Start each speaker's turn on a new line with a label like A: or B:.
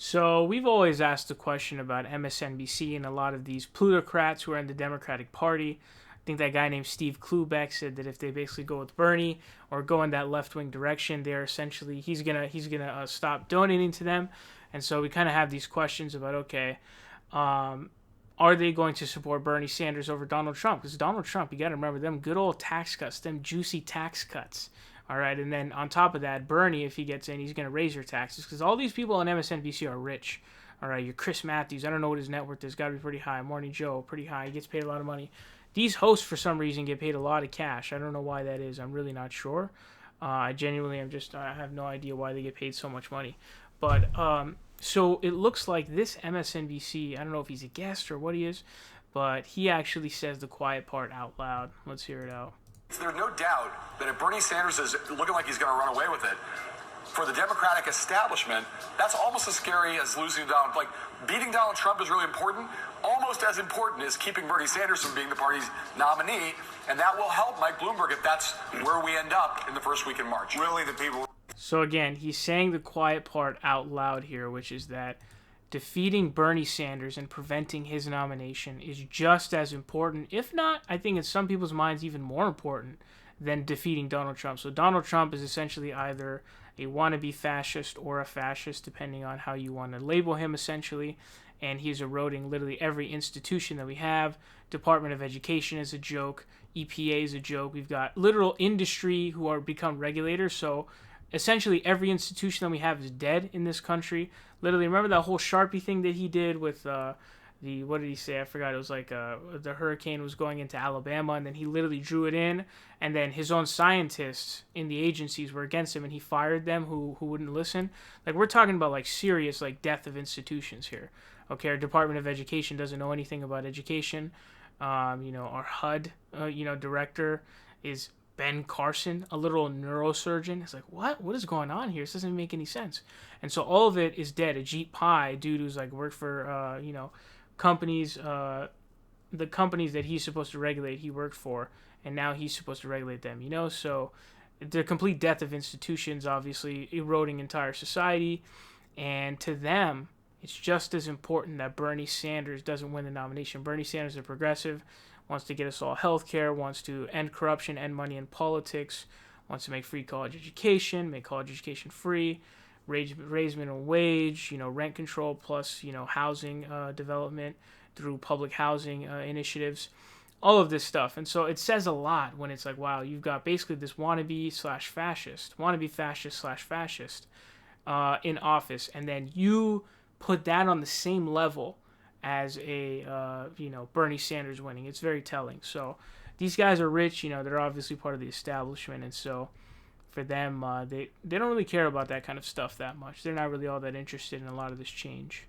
A: So we've always asked the question about MSNBC and a lot of these plutocrats who are in the Democratic Party. I think that guy named Steve Klubeck said that if they basically go with Bernie or go in that left wing direction, they're essentially he's gonna stop donating to them. And so we kind of have these questions about um, are they going to support Bernie Sanders over Donald Trump? Because Donald Trump, you got to remember them good old tax cuts, them juicy tax cuts. All right, and then on top of that, Bernie, if he gets in, he's going to raise your taxes because all these people on MSNBC are rich. All right, your Chris Matthews, I don't know what his net worth is, got to be pretty high. Morning Joe, pretty high. He gets paid a lot of money. These hosts, for some reason, get paid a lot of cash. I don't know why that is. I'm really not sure. I genuinely I have no idea why they get paid so much money. But so it looks like this MSNBC, I don't know if he's a guest or what he is, but he actually says the quiet part out loud. Let's hear it out.
B: There's no doubt that if Bernie Sanders is looking like he's going to run away with it, for the Democratic establishment, that's almost as scary as losing Donald. Like, beating Donald Trump is really important. Almost as important as keeping Bernie Sanders from being the party's nominee, and that will help Mike Bloomberg if that's where we end up in the first week in March. Really, the people...
A: So again, he's saying the quiet part out loud here, which is that defeating Bernie Sanders and preventing his nomination is just as important, if not, I think in some people's minds, even more important than defeating Donald Trump. So Donald Trump is essentially either a wannabe fascist or a fascist, depending on how you want to label him, essentially. And he's eroding literally every institution that we have. Department of Education is a joke. EPA is a joke. We've got literal industry who are become regulators. So essentially every institution that we have is dead in this country. Literally, remember that whole Sharpie thing that he did with what did he say? I forgot. It was like the hurricane was going into Alabama, and then he literally drew it in, and then his own scientists in the agencies were against him, and he fired them who wouldn't listen. Like, we're talking about like serious like death of institutions here. Okay, our Department of Education doesn't know anything about education. Our HUD director is Ben Carson, a literal neurosurgeon. It's like, what? What is going on here? This doesn't make any sense. And so all of it is dead. Ajit Pai, dude who's like worked for, companies, the companies that he's supposed to regulate, he worked for, and now he's supposed to regulate them, So the complete death of institutions, obviously eroding entire society. And to them, it's just as important that Bernie Sanders doesn't win the nomination. Bernie Sanders is a progressive, wants to get us all health care, wants to end corruption, end money in politics, wants to make free college education, make college education free, raise minimum wage, rent control plus, housing development through public housing initiatives, all of this stuff. And so it says a lot when it's like, wow, you've got basically this wannabe fascist in office, and then you put that on the same level as a Bernie Sanders winning. It's very telling. So these guys are rich, they're obviously part of the establishment, and so for them, they don't really care about that kind of stuff that much. They're not really all that interested in a lot of this change.